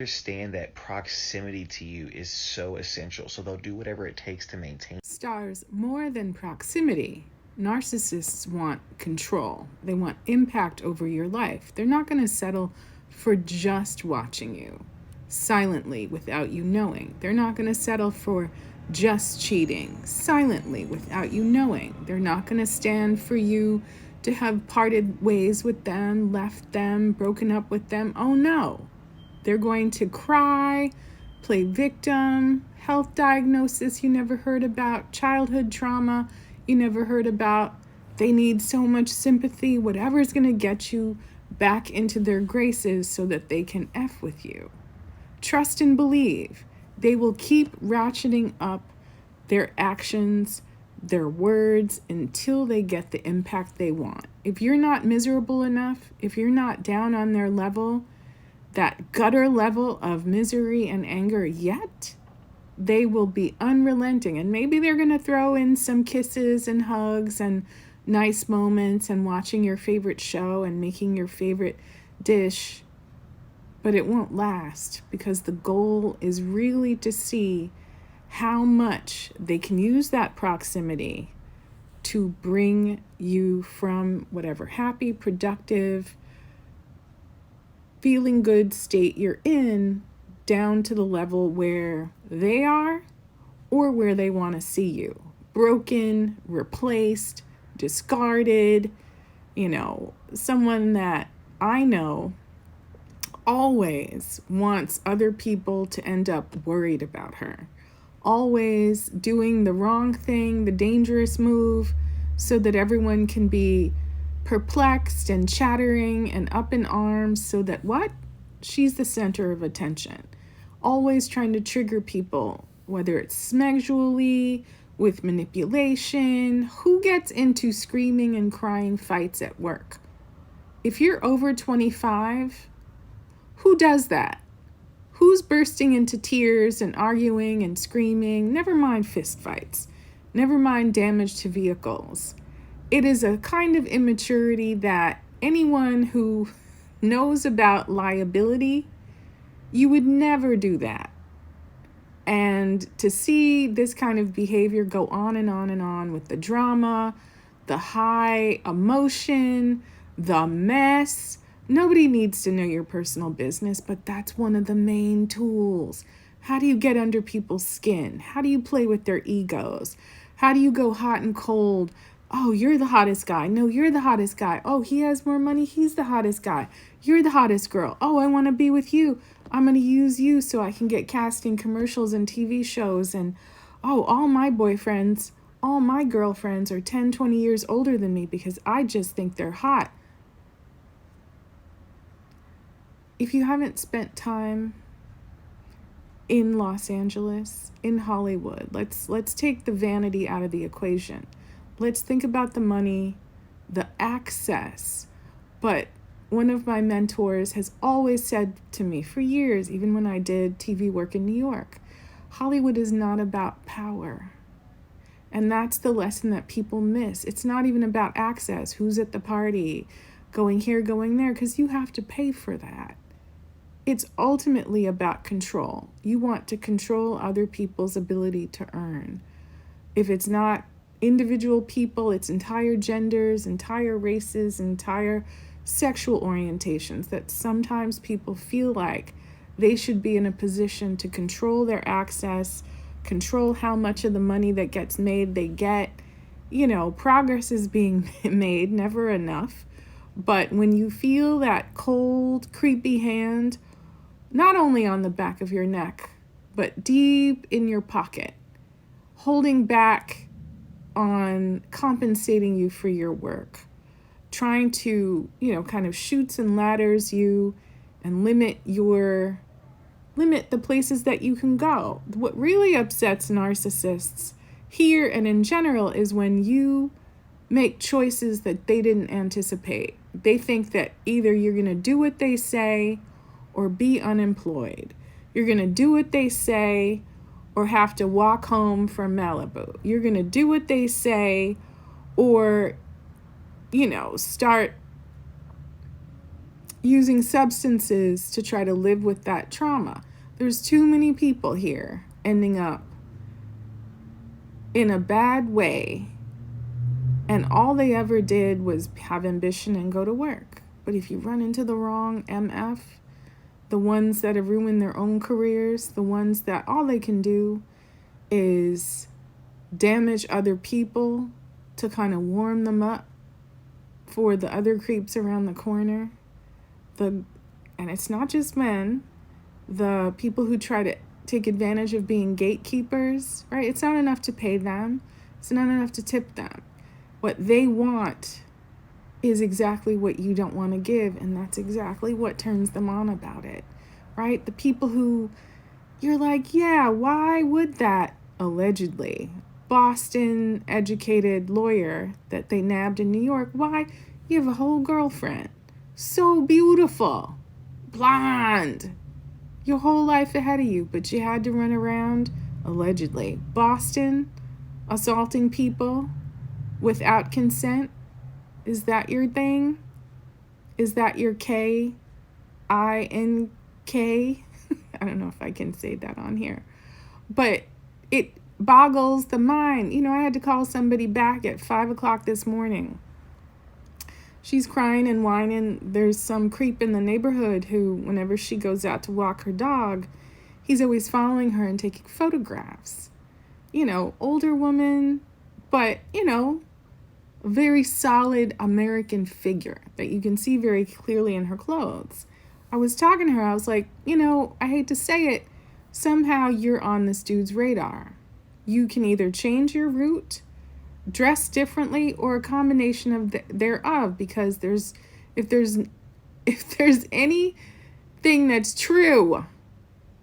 understand that proximity to you is so essential. So they'll do whatever it takes to maintain. Stars more than proximity. Narcissists want control. They want impact over your life. They're not going to settle for just watching you silently without you knowing. They're not going to settle for just cheating silently without you knowing. They're not going to stand for you to have parted ways with them, left them, broken up with them. Oh no. They're going to cry, play victim, health diagnosis you never heard about, childhood trauma you never heard about. They need so much sympathy, whatever's going to get you back into their graces so that they can F with you. Trust and believe. They will keep ratcheting up their actions, their words, until they get the impact they want. If you're not miserable enough, if you're not down on their level, that gutter level of misery and anger yet, they will be unrelenting. And maybe they're going to throw in some kisses and hugs and nice moments and watching your favorite show and making your favorite dish. But it won't last, because the goal is really to see how much they can use that proximity to bring you from whatever happy, productive, feeling good state you're in down to the level where they are or where they want to see you. Broken, replaced, discarded. Someone that I know always wants other people to end up worried about her. Always doing the wrong thing, the dangerous move, so that everyone can be perplexed and chattering and up in arms, so that what? She's the center of attention. Always trying to trigger people, whether it's sexually, with manipulation. Who gets into screaming and crying fights at work? If you're over 25, who does that? Who's bursting into tears and arguing and screaming? Never mind fist fights. Never mind damage to vehicles. It is a kind of immaturity that anyone who knows about liability, you would never do that. And to see this kind of behavior go on and on and on with the drama, the high emotion, the mess. Nobody needs to know your personal business, but that's one of the main tools. How do you get under people's skin? How do you play with their egos? How do you go hot and cold? Oh, you're the hottest guy. No, you're the hottest guy. Oh, he has more money. He's the hottest guy. You're the hottest girl. Oh, I want to be with you. I'm going to use you so I can get cast in commercials and TV shows. And, oh, all my boyfriends, all my girlfriends are 10, 20 years older than me because I just think they're hot. If you haven't spent time in Los Angeles, in Hollywood, let's take the vanity out of the equation. Let's think about the money, the access. But one of my mentors has always said to me for years, even when I did TV work in New York, Hollywood is not about power. And that's the lesson that people miss. It's not even about access, who's at the party, going here, going there, because you have to pay for that. It's ultimately about control. You want to control other people's ability to earn. If it's not individual people, it's entire genders, entire races, entire sexual orientations, that sometimes people feel like they should be in a position to control their access, control how much of the money that gets made they get. Progress is being made, never enough. But when you feel that cold, creepy hand, not only on the back of your neck, but deep in your pocket, holding back on compensating you for your work, trying to, kind of shoots and ladders you and limit the places that you can go. What really upsets narcissists here and in general is when you make choices that they didn't anticipate. They think that either you're going to do what they say or be unemployed. You're going to do what they say or have to walk home from Malibu. You're going to do what they say or, start using substances to try to live with that trauma. There's too many people here ending up in a bad way, and all they ever did was have ambition and go to work. But if you run into the wrong MF, the ones that have ruined their own careers, the ones that all they can do is damage other people to kind of warm them up for the other creeps around the corner. And it's not just men, the people who try to take advantage of being gatekeepers, right? It's not enough to pay them. It's not enough to tip them. What they want is exactly what you don't want to give, and that's exactly what turns them on about it, right? The people who you're like, yeah, why would that allegedly Boston educated lawyer that they nabbed in New York, why? You have a whole girlfriend, so beautiful, blonde, your whole life ahead of you, but you had to run around allegedly Boston assaulting people without consent. Is that your thing? Is that your KINK? I don't know if I can say that on here, but it boggles the mind. You know, I had to call somebody back at 5:00 this morning. She's crying and whining. There's some creep in the neighborhood who, whenever she goes out to walk her dog, he's always following her and taking photographs. You know, older woman, but, you know, a very solid American figure that you can see very clearly in her clothes. I was talking to her. I was like, you know, I hate to say it, somehow you're on this dude's radar. You can either change your route, dress differently, or a combination of thereof, because if there's anything that's true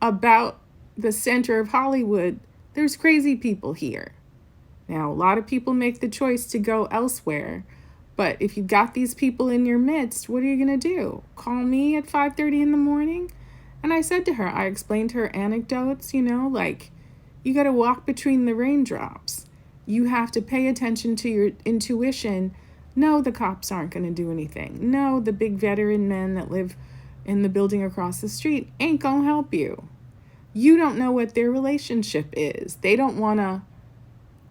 about the center of Hollywood, there's crazy people here. Now, a lot of people make the choice to go elsewhere, but if you've got these people in your midst, what are you going to do? Call me at 5:30 in the morning? And I said to her, I explained her anecdotes, you know, like, you got to walk between the raindrops. You have to pay attention to your intuition. No, the cops aren't going to do anything. No, the big veteran men that live in the building across the street ain't going to help you. You don't know what their relationship is. They don't want to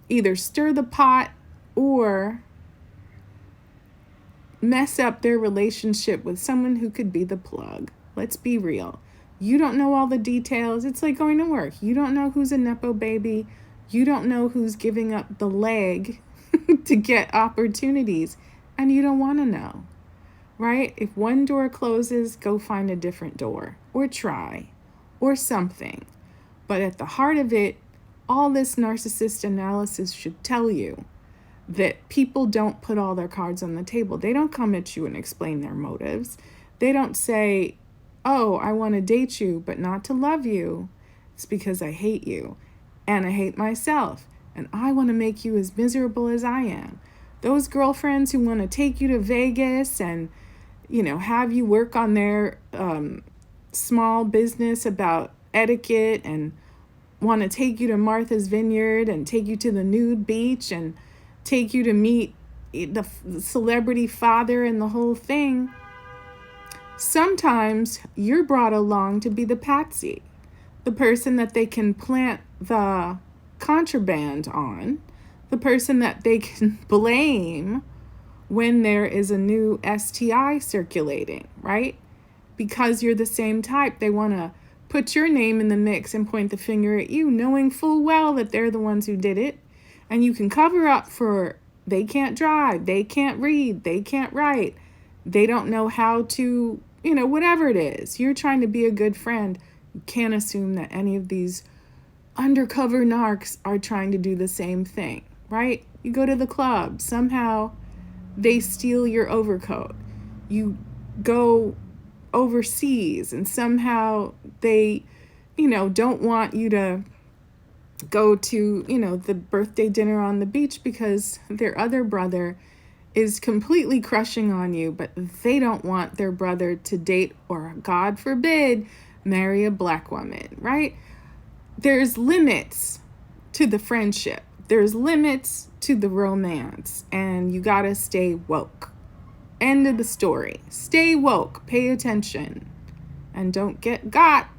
either stir the pot or mess up their relationship with someone who could be the plug. Let's be real. You don't know all the details. It's like going to work. You don't know who's a Nepo baby. You don't know who's giving up the leg to get opportunities. And you don't want to know, right? If one door closes, go find a different door or try or something. But at the heart of it, all this narcissist analysis should tell you that people don't put all their cards on the table. They don't come at you and explain their motives. They don't say, oh, I want to date you, but not to love you. It's because I hate you and I hate myself and I want to make you as miserable as I am. Those girlfriends who want to take you to Vegas and, you know, have you work on their small business about etiquette and want to take you to Martha's Vineyard and take you to the nude beach and take you to meet the celebrity father and the whole thing. Sometimes you're brought along to be the patsy, the person that they can plant the contraband on, the person that they can blame when there is a new STI circulating, right? Because you're the same type, they want to put your name in the mix and point the finger at you, knowing full well that they're the ones who did it. And you can cover up for they can't drive, they can't read, they can't write, they don't know how to, you know, whatever it is. You're trying to be a good friend. You can't assume that any of these undercover narcs are trying to do the same thing, right? You go to the club, somehow they steal your overcoat. You go overseas and somehow they, you know, don't want you to go to, you know, the birthday dinner on the beach because their other brother is completely crushing on you, but they don't want their brother to date or, God forbid, marry a black woman, right? There's limits to the friendship. There's limits to the romance, and you gotta stay woke. End of the story. Stay woke, pay attention, and don't get got.